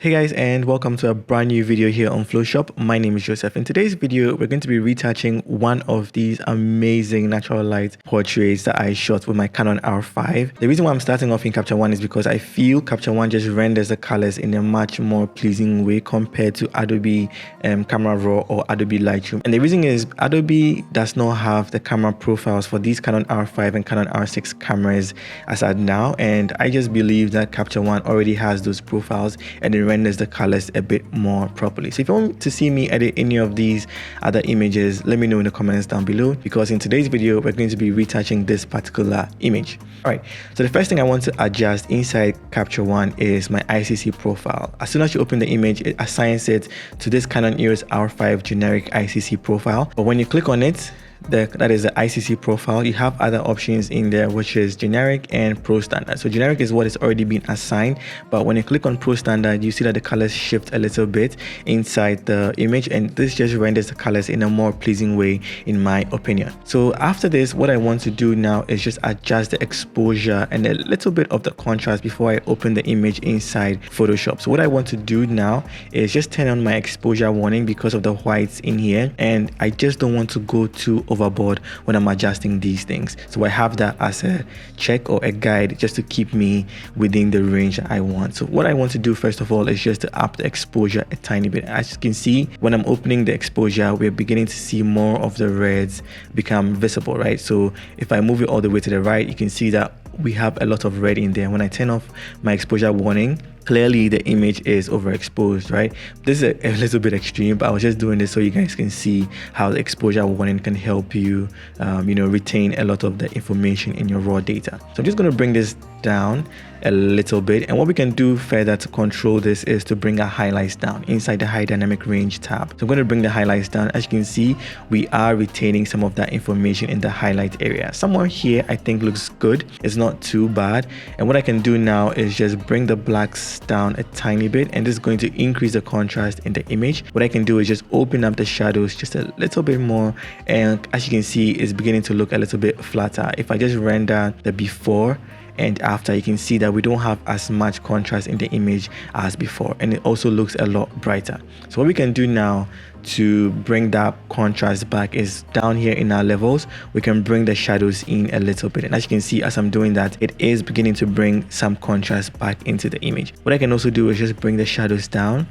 Hey guys, and welcome to a brand new video here on Phloshop. My name is Joseph. In today's video, we're going to be retouching one of these amazing natural light portraits that I shot with my Canon R5. The reason why I'm starting off in Capture One is because I feel Capture One just renders the colors in a much more pleasing way compared to Adobe Camera Raw or Adobe Lightroom. And the reason is Adobe does not have the camera profiles for these Canon R5 and Canon R6 cameras as at now, and I just believe that Capture One already has those profiles and it renders the colors a bit more properly. So if you want to see me edit any of these other images, let me know in the comments down below, because in today's video we're going to be retouching this particular image. All right, so the first thing I want to adjust inside Capture One is my ICC profile. As soon as you open the image, it assigns it to this Canon EOS R5 generic ICC profile, but when you click on it, that is the ICC profile, you have other options in there, which is generic and pro standard. So generic is what is already been assigned, but when you click on pro standard, you see that the colors shift a little bit inside the image, and this just renders the colors in a more pleasing way in my opinion. So after this, what I want to do now is just adjust the exposure and a little bit of the contrast before I open the image inside Photoshop. So what I want to do now is just turn on my exposure warning because of the whites in here, and I just don't want to go too overboard when I'm adjusting these things. So I have that as a check or a guide just to keep me within the range that I want. So what I want to do first of all is just to up the exposure a tiny bit. As you can see, when I'm opening the exposure, we're beginning to see more of the reds become visible, right? So if I move it all the way to the right, you can see that we have a lot of red in there. When I turn off my exposure warning, clearly the image is overexposed, right? This is a little bit extreme, but I was just doing this so you guys can see how the exposure warning can help you retain a lot of the information in your raw data. So I'm just going to bring this down a little bit, and what we can do further to control this is to bring our highlights down inside the high dynamic range tab. So I'm going to bring the highlights down. As you can see, we are retaining some of that information in the highlight area. Somewhere here I think looks good, it's not too bad, and what I can do now is just bring the blacks down a tiny bit, and this is going to increase the contrast in the image. What I can do is just open up the shadows just a little bit more, and as you can see, it's beginning to look a little bit flatter. If I just render the before and after, you can see that we don't have as much contrast in the image as before, and it also looks a lot brighter. So what we can do now to bring that contrast back is down here in our levels, we can bring the shadows in a little bit, and as you can see, as I'm doing that, it is beginning to bring some contrast back into the image. What I can also do is just bring the shadows down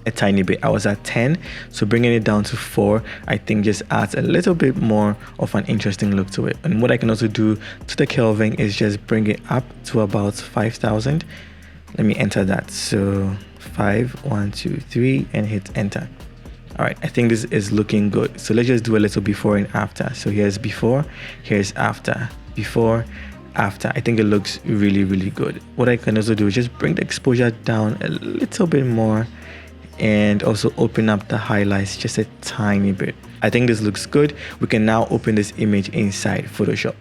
a tiny bit. I was at 10, so bringing it down to 4 I think just adds a little bit more of an interesting look to it. And what I can also do to the Kelvin is just bring it up to about 5000. Let me enter that. So 5, 1, 2, 3, and hit enter. All right, I think this is looking good. So let's just do a little before and after. So here's before, here's after, before, after. I think it looks really good. What I can also do is just bring the exposure down a little bit more, and also open up the highlights just a tiny bit. I think this looks good. We can now open this image inside Photoshop.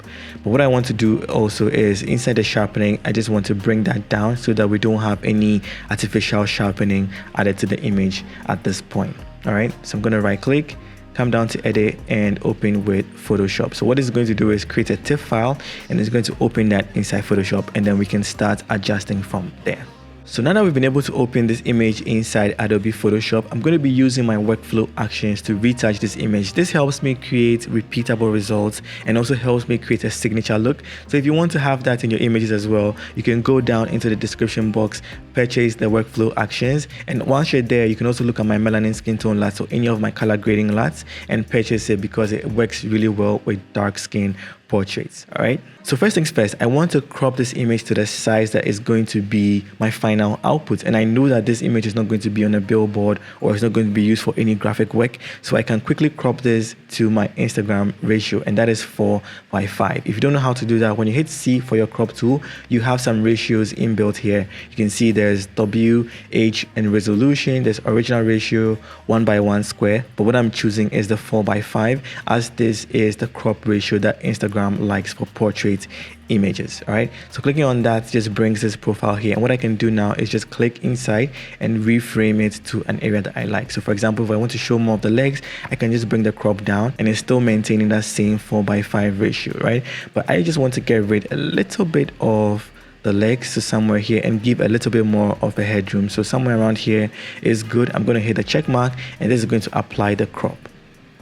But what I want to do also is inside the sharpening, I just want to bring that down so that we don't have any artificial sharpening added to the image at this point. All right, so I'm going to right click, come down to edit, and open with Photoshop. So what it's going to do is create a TIFF file, and it's going to open that inside Photoshop, and then we can start adjusting from there. So now that we've been able to open this image inside Adobe Photoshop, I'm going to be using my workflow actions to retouch this image. This helps me create repeatable results and also helps me create a signature look. So if you want to have that in your images as well, you can go down into the description box, purchase the workflow actions, and once you're there, you can also look at my melanin skin tone LUTs or any of my color grading LUTs and purchase it because it works really well with dark skin portraits. All right, so first things first, I want to crop this image to the size that is going to be my final output, and I know that this image is not going to be on a billboard or it's not going to be used for any graphic work, so I can quickly crop this to my Instagram ratio, and that is 4:5. If you don't know how to do that, when you hit C for your crop tool, you have some ratios inbuilt here. You can see there's W, H, and resolution. There's original ratio, 1:1 square, but what I'm choosing is the 4:5, as this is the crop ratio that Instagram likes for portrait images. All right, so clicking on that just brings this profile here, and what I can do now is just click inside and reframe it to an area that I like. So for example, if I want to show more of the legs, I can just bring the crop down, and it's still maintaining that same 4:5 ratio, right? But I just want to get rid a little bit of the legs to somewhere here and give a little bit more of a headroom. So somewhere around here is good. I'm going to hit the check mark, and this is going to apply the crop.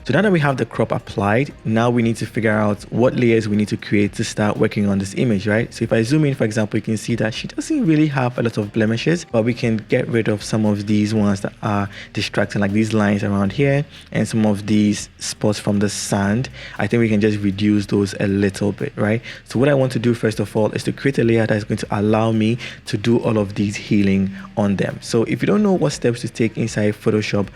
So now that we have the crop applied, now we need to figure out what layers we need to create to start working on this image, right? So if I zoom in, for example, you can see that she doesn't really have a lot of blemishes, but we can get rid of some of these ones that are distracting, like these lines around here and some of these spots from the sand. I think we can just reduce those a little bit, right? So what I want to do first of all is to create a layer that is going to allow me to do all of these healing on them. So if you don't know what steps to take inside Photoshop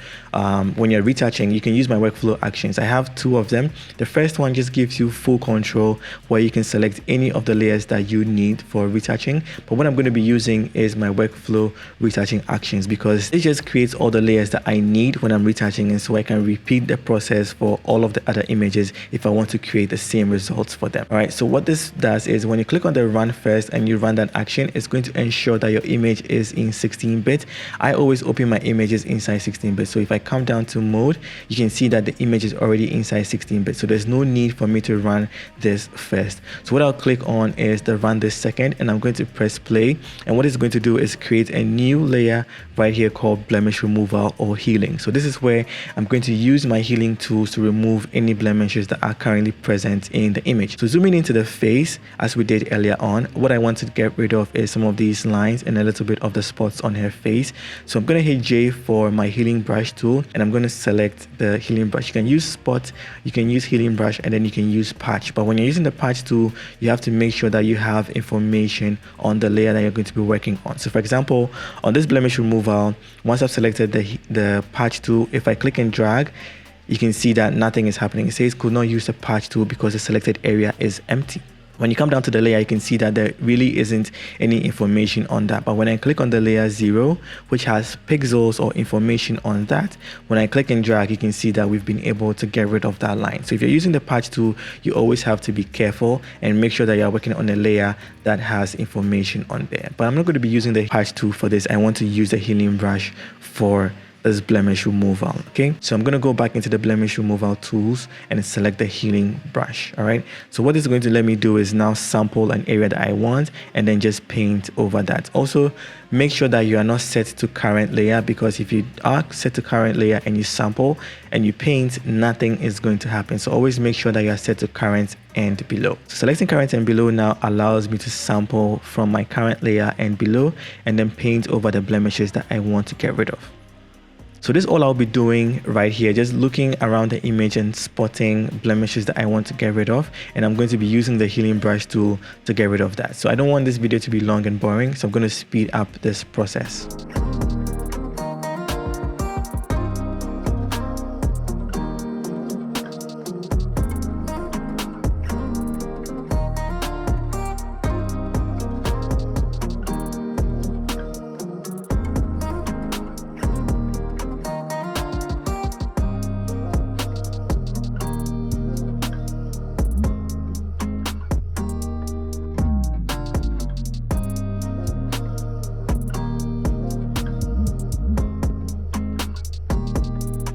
when you're retouching, you can use my workflow actions. I have 2 of them. The first one just gives you full control where you can select any of the layers that you need for retouching. But what I'm going to be using is my workflow retouching actions, because it just creates all the layers that I need when I'm retouching, and so I can repeat the process for all of the other images if I want to create the same results for them. All right, so what this does is when you click on the run first and you run that action, it's going to ensure that your image is in 16-bit. I always open my images inside 16-bit. So if I come down to mode, you can see that the image is already inside 16-bit, so there's no need for me to run this first. So what I'll click on is the run this second, and I'm going to press play, and what it's going to do is create a new layer right here called blemish removal or healing. So this is where I'm going to use my healing tools to remove any blemishes that are currently present in the image. So zooming into the face, as we did earlier on, what I want to get rid of is some of these lines and a little bit of the spots on her face. So I'm going to hit J for my healing brush tool, and I'm going to select the healing brush. You can use spot, you can use healing brush, and then you can use patch. But when you're using the patch tool, you have to make sure that you have information on the layer that you're going to be working on. So for example, on this blemish removal, once I've selected the patch tool, if I click and drag, you can see that nothing is happening. It says could not use the patch tool because the selected area is empty. When you come down to the layer, you can see that there really isn't any information on that. But when I click on the layer 0, which has pixels or information on that, when I click and drag, you can see that we've been able to get rid of that line. So if you're using the patch tool, you always have to be careful and make sure that you're working on a layer that has information on there. But I'm not going to be using the patch tool for this. I want to use the healing brush for this blemish removal. Okay, so I'm going to go back into the blemish removal tools and select the healing brush. All right, so what it's going to let me do is now sample an area that I want and then just paint over that. Also, make sure that you are not set to current layer, because if you are set to current layer and you sample and you paint, nothing is going to happen. So always make sure that you are set to current and below. So selecting current and below now allows me to sample from my current layer and below and then paint over the blemishes that I want to get rid of. So this is all I'll be doing right here, just looking around the image and spotting blemishes that I want to get rid of, and I'm going to be using the healing brush tool to get rid of that. So I don't want this video to be long and boring, so I'm going to speed up this process.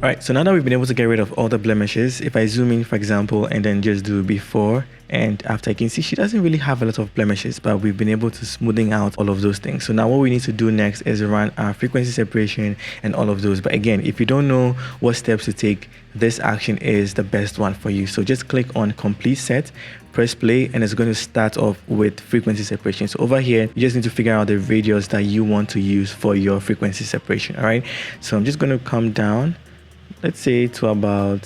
Alright, so now that we've been able to get rid of all the blemishes, if I zoom in, for example, and then just do before and after, I can see she doesn't really have a lot of blemishes, but we've been able to smoothing out all of those things. So now what we need to do next is run our frequency separation and all of those. But again, if you don't know what steps to take, this action is the best one for you. So just click on complete set, press play, and it's going to start off with frequency separation. So over here, you just need to figure out the radius that you want to use for your frequency separation. All right, so I'm just going to come down, let's say to about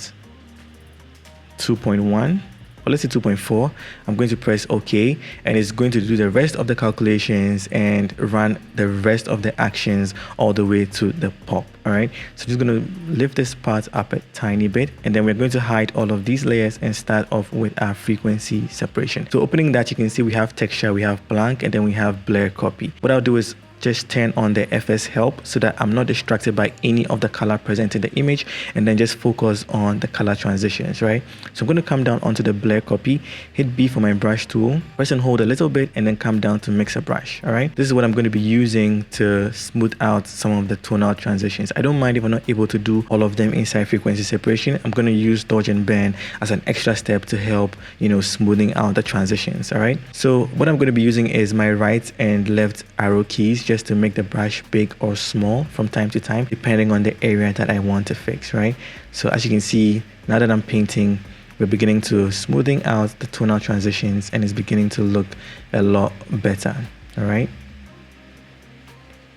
2.1, or let's say 2.4. I'm going to press OK, and it's going to do the rest of the calculations and run the rest of the actions all the way to the pop. All right, so just going to lift this part up a tiny bit, and then we're going to hide all of these layers and start off with our frequency separation. So opening that, you can see we have texture, we have blank, and then we have blur copy. What I'll do is just turn on the FS help so that I'm not distracted by any of the color present in the image, and then just focus on the color transitions, right? So I'm going to come down onto the blur copy, hit B for my brush tool, press and hold a little bit, and then come down to mix a brush. All right, this is what I'm going to be using to smooth out some of the tonal transitions. I don't mind if I'm not able to do all of them inside frequency separation. I'm going to use dodge and bend as an extra step to help, smoothing out the transitions. All right, so what I'm going to be using is my right and left arrow keys just to make the brush big or small from time to time, depending on the area that I want to fix, right? So as you can see, now that I'm painting, we're beginning to smoothing out the tonal transitions, and it's beginning to look a lot better. All right,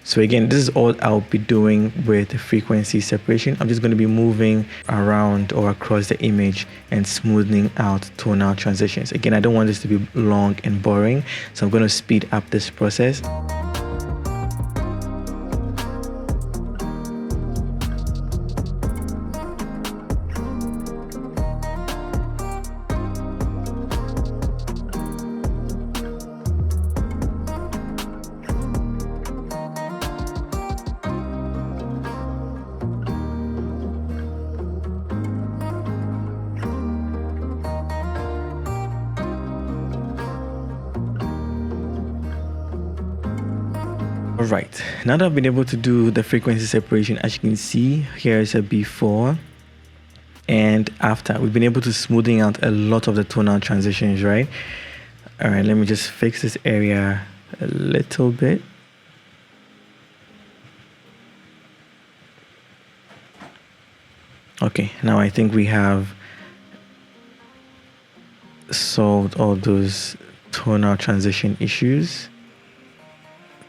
so again, this is all I'll be doing with the frequency separation. I'm just going to be moving around or across the image and smoothing out tonal transitions. Again, I don't want this to be long and boring, so I'm going to speed up this process. Alright, now that I've been able to do the frequency separation, as you can see, here's a before and after. We've been able to smoothing out a lot of the tonal transitions, right? Alright, let me just fix this area a little bit. Okay, now I think we have solved all those tonal transition issues.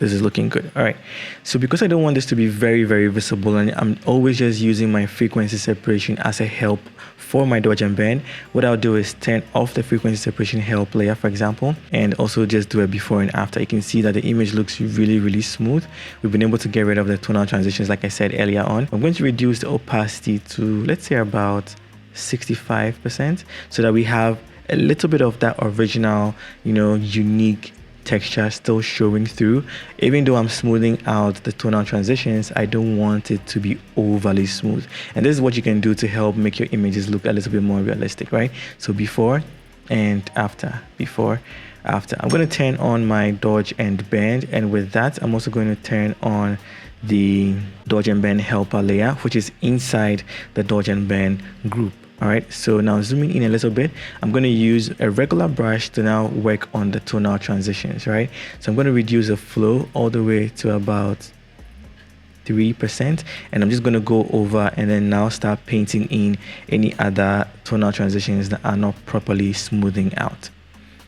This is looking good. All right, so because I don't want this to be very visible, and I'm always just using my frequency separation as a help for my dodge and bend, what I'll do is turn off the frequency separation help layer, for example, and also just do a before and after. You can see that the image looks really smooth. We've been able to get rid of the tonal transitions, like I said earlier on. I'm going to reduce the opacity to, let's say, about 65%, so that we have a little bit of that original, unique texture still showing through. Even though I'm smoothing out the tonal transitions, I don't want it to be overly smooth, and this is what you can do to help make your images look a little bit more realistic, right? So before and after, before, after. I'm going to turn on my dodge and bend, and with that I'm also going to turn on the dodge and bend helper layer, which is inside the dodge and bend group. All right, so now zooming in a little bit, I'm going to use a regular brush to now work on the tonal transitions, right? So I'm going to reduce the flow all the way to about 3%, and I'm just going to go over and then now start painting in any other tonal transitions that are not properly smoothing out.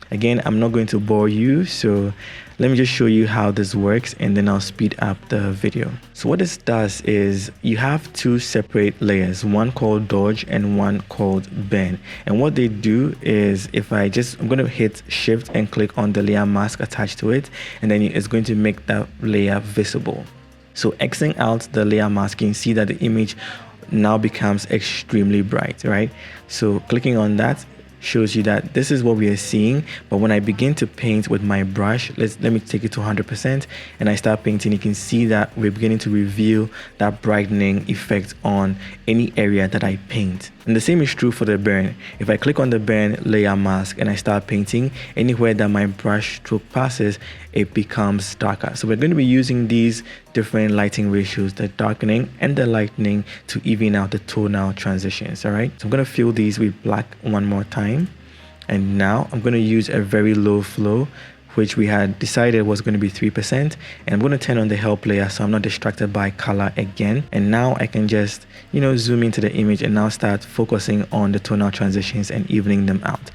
Again, I'm not going to bore you, so let me just show you how this works, and then I'll speed up the video. So what this does is you have two separate layers, one called dodge and one called bend. And what they do is, I'm going to hit shift and click on the layer mask attached to it, and then it's going to make that layer visible. So Xing out the layer mask, you can see that the image now becomes extremely bright, right? So clicking on that shows you that this is what we are seeing. But when I begin to paint with my brush, let me take it to 100%, and I start painting, you can see that we're beginning to reveal that brightening effect on any area that I paint. And the same is true for the burn. If I click on the burn layer mask and I start painting, anywhere that my brush stroke passes, it becomes darker. So we're going to be using these different lighting ratios, the darkening and the lightening, to even out the tonal transitions. All right, so I'm going to fill these with black one more time, and now I'm going to use a very low flow, which we had decided was going to be 3%, and I'm going to turn on the help layer so I'm not distracted by color again. And now I can just zoom into the image and now start focusing on the tonal transitions and evening them out.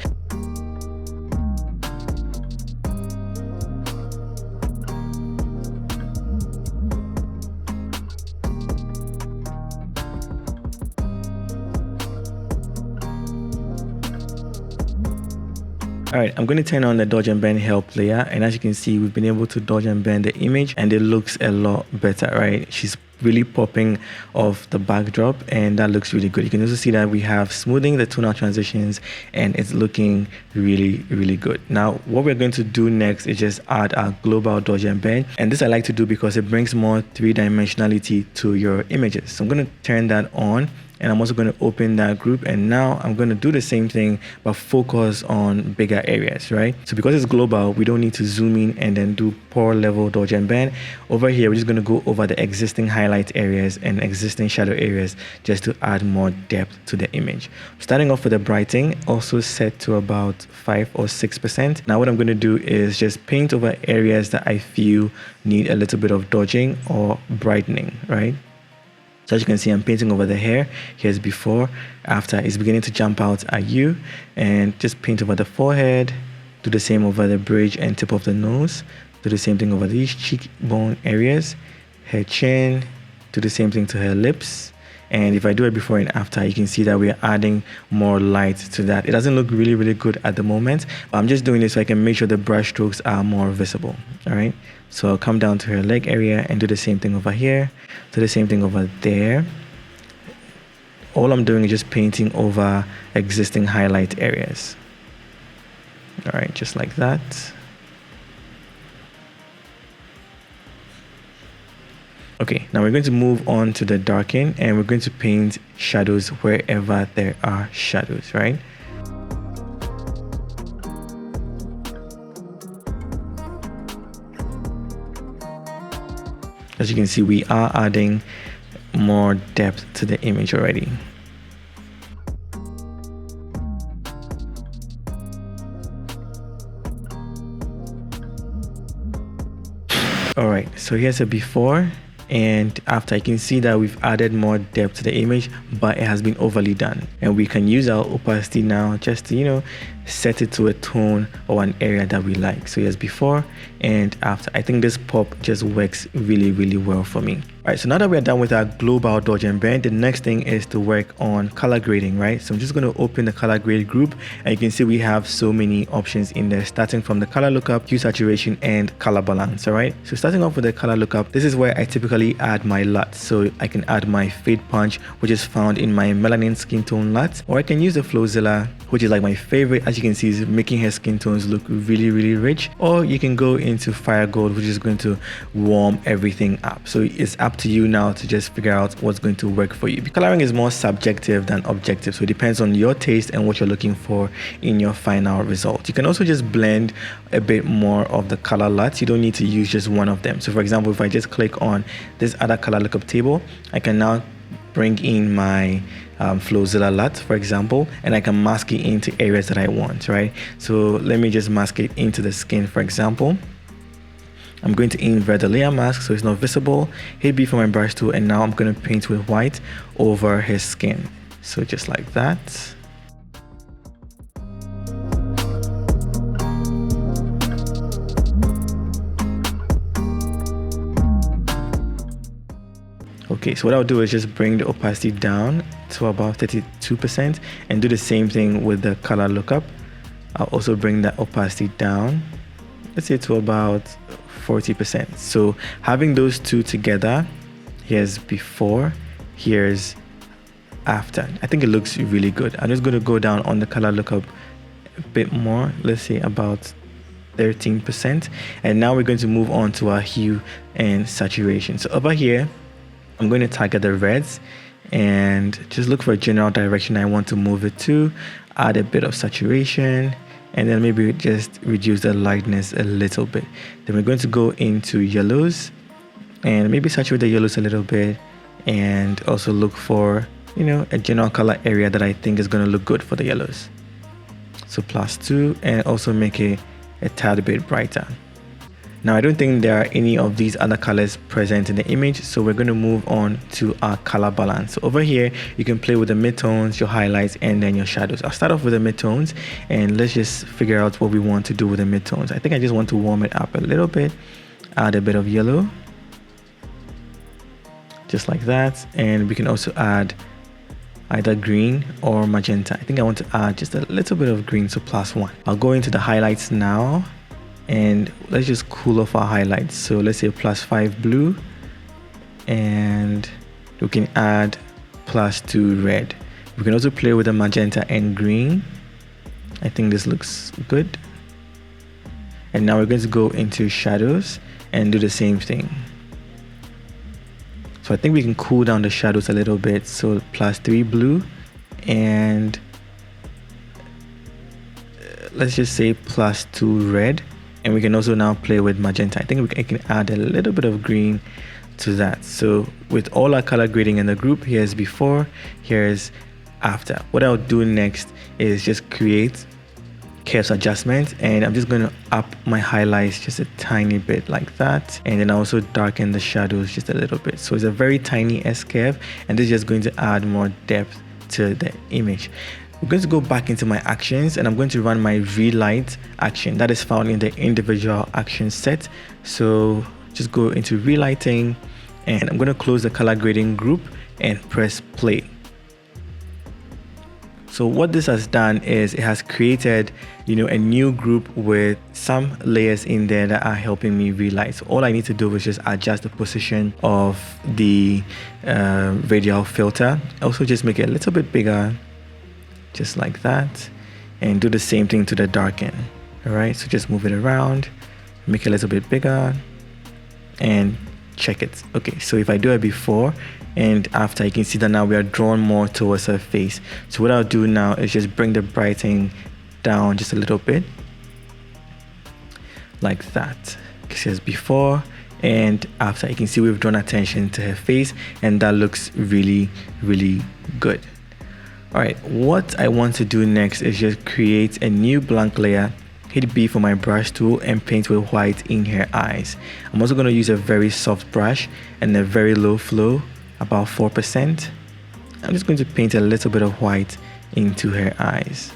All right, I'm going to turn on the dodge and bend help layer, and as you can see, we've been able to dodge and bend the image, and it looks a lot better, right? She's really popping off the backdrop, and that looks really good. You can also see that we have smoothing the tonal transitions, and it's looking really good. Now what we're going to do next is just add our global dodge and bend, and this I like to do because it brings more three-dimensionality to your images. So I'm going to turn that on, and I'm also going to open that group, and now I'm going to do the same thing but focus on bigger areas, right? So because it's global, we don't need to zoom in and then do pore level dodge and bend. Over here we're just going to go over the existing highlight areas and existing shadow areas just to add more depth to the image. Starting off with the brightening, also set to about 5 or 6%. Now what I'm going to do is just paint over areas that I feel need a little bit of dodging or brightening, right? So as you can see, I'm painting over the hair. Here's before, after. It's beginning to jump out at you, and just paint over the forehead. Do the same over the bridge and tip of the nose. Do the same thing over these cheekbone areas. Her chin. Do the same thing to her lips. And if I do it before and after, you can see that we're adding more light to that. It doesn't look really good at the moment, but I'm just doing this so I can make sure the brush strokes are more visible. All right. So I'll come down to her leg area and do the same thing over here. Do the same thing over there. All I'm doing is just painting over existing highlight areas. All right, just like that. Okay, now we're going to move on to the darken, and we're going to paint shadows wherever there are shadows, right? As you can see, we are adding more depth to the image already. All right, so here's a before and after. You can see that we've added more depth to the image, but it has been overly done, and we can use our opacity now just to, you know, set it to a tone or an area that we like. So here's before and after. I think this pop just works really well for me. All right, so now that we're done with our global dodge and bend, the next thing is to work on color grading, right? So I'm just going to open the color grade group, and you can see we have so many options in there, starting from the color lookup, hue saturation, and color balance. All right, so starting off with the color lookup, this is where I typically add my LUTs. So I can add my fade punch, which is found in my melanin skin tone LUTs, or I can use the Flowzilla, which is like my favorite. As you can see, is making her skin tones look really rich. Or you can go into fire gold, which is going to warm everything up. So it's up to you now to just figure out what's going to work for you. Coloring is more subjective than objective, so it depends on your taste and what you're looking for in your final result. You can also just blend a bit more of the color LUTs. You don't need to use just one of them. So for example, if I just click on this other color lookup table, I can now bring in my Flowzilla LUT, for example, and I can mask it into areas that I want, right? So let me just mask it into the skin, for example. I'm going to invert the layer mask so it's not visible. Hit B for my brush tool, and now I'm going to paint with white over his skin. So just like that. Okay, so what I'll do is just bring the opacity down to about 32% and do the same thing with the color lookup. I'll also bring that opacity down, let's say to about 40%. So having those two together, here's before, here's after. I think it looks really good. I'm just going to go down on the color lookup a bit more, let's say about 13%. And now we're going to move on to our hue and saturation. So over here, I'm going to target the reds and just look for a general direction I want to move it to, add a bit of saturation, and then maybe just reduce the lightness a little bit. Then we're going to go into yellows and maybe saturate the yellows a little bit, and also look for, you know, a general color area that I think is going to look good for the yellows. So +2, and also make it a tad bit brighter. Now I don't think there are any of these other colors present in the image, so we're going to move on to our color balance. So over here you can play with the midtones, your highlights, and then your shadows. I'll start off with the midtones, and let's just figure out what we want to do with the midtones. I think I just want to warm it up a little bit, add a bit of yellow, just like that, and we can also add either green or magenta. I think I want to add just a little bit of green, so +1. I'll go into the highlights now, and let's just cool off our highlights. So let's say +5 blue, and we can add +2 red. We can also play with the magenta and green. I think this looks good. And now we're going to go into shadows and do the same thing. So I think we can cool down the shadows a little bit. So +3 blue, and let's just say +2 red. And we can also now play with magenta. I think I can add a little bit of green to that. So with all our color grading in the group, here's before, here's after. What I'll do next is just create curves adjustment, and I'm just going to up my highlights just a tiny bit like that, and then I also darken the shadows just a little bit. So it's a very tiny S curve, and this is just going to add more depth to the image. I'm going to go back into my actions, and I'm going to run my relight action that is found in the individual action set. So just go into relighting, and I'm going to close the color grading group and press play. So what this has done is it has created, a new group with some layers in there that are helping me relight. So all I need to do is just adjust the position of the radial filter. Also just make it a little bit bigger, just like that, and do the same thing to the darken. All right, so just move it around, make it a little bit bigger, and check it. Okay, so if I do it before and after, you can see that now we are drawn more towards her face. So what I'll do now is just bring the brightening down just a little bit, like that. It says before and after. You can see we've drawn attention to her face, and that looks really, really good. All right, what I want to do next is just create a new blank layer, hit B for my brush tool, and paint with white in her eyes. I'm also going to use a very soft brush and a very low flow, about 4%. I'm just going to paint a little bit of white into her eyes.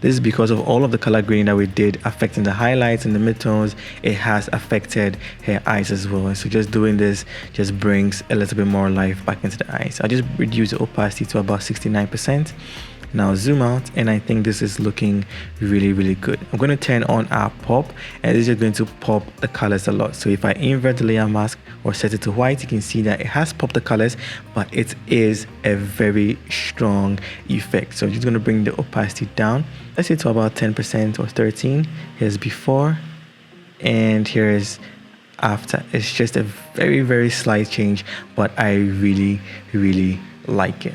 This is because of all of the color grading that we did affecting the highlights and the midtones. It has affected her eyes as well. And so just doing this just brings a little bit more life back into the eyes. I'll just reduce the opacity to about 69%. Now zoom out, and I think this is looking really, really good. I'm going to turn on our pop, and this is going to pop the colors a lot. So if I invert the layer mask or set it to white, you can see that it has popped the colors, but it is a very strong effect. So I'm just going to bring the opacity down, let's say to about 10% or 13. Here's before, and here is after. It's just a very, very slight change, but I really, really like it.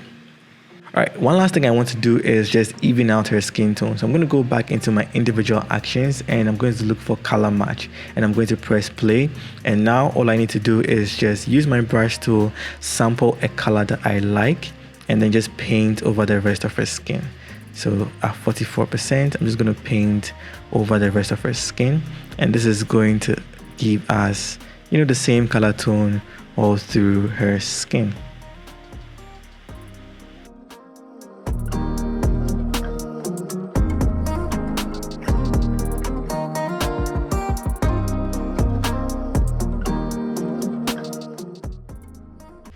All right, one last thing I want to do is just even out her skin tone. So I'm going to go back into my individual actions, and I'm going to look for color match, and I'm going to press play. And now all I need to do is just use my brush tool, sample a color that I like, and then just paint over the rest of her skin. So at 44%, I'm just going to paint over the rest of her skin, and this is going to give us, the same color tone all through her skin.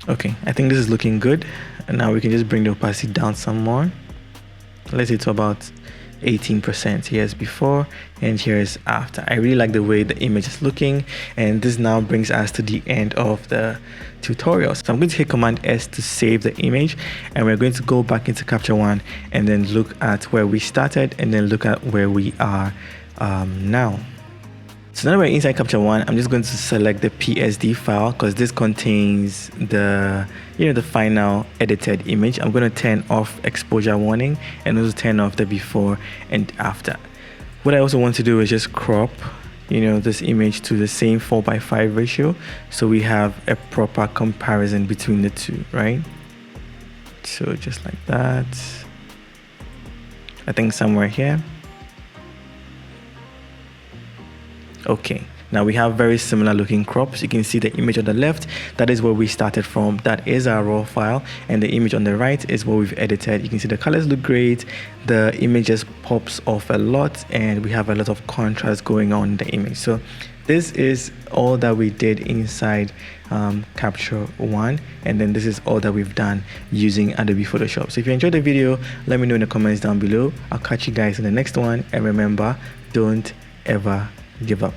Okay, I think this is looking good, and now we can just bring the opacity down some more. Let's say to about 18%. Here's before and here's after. I really like the way the image is looking, and this now brings us to the end of the tutorial. So I'm going to hit Command S to save the image, and we're going to go back into Capture One and then look at where we started and then look at where we are now. So now we're inside Capture One. I'm just going to select the PSD file because this contains the the final edited image. I'm going to turn off exposure warning and also turn off the before and after. What I also want to do is just crop this image to the same 4:5 ratio, so we have a proper comparison between the two, right? So just like that. I think somewhere here. Okay, now we have very similar looking crops. You can see the image on the left, that is where we started from. That is our raw file, and the image on the right is what we've edited. You can see the colors look great, the image just pops off a lot, and we have a lot of contrast going on in the image. So this is all that we did inside Capture One, and then this is all that we've done using Adobe Photoshop. So if you enjoyed the video, let me know in the comments down below. I'll catch you guys in the next one, and remember, don't ever give up.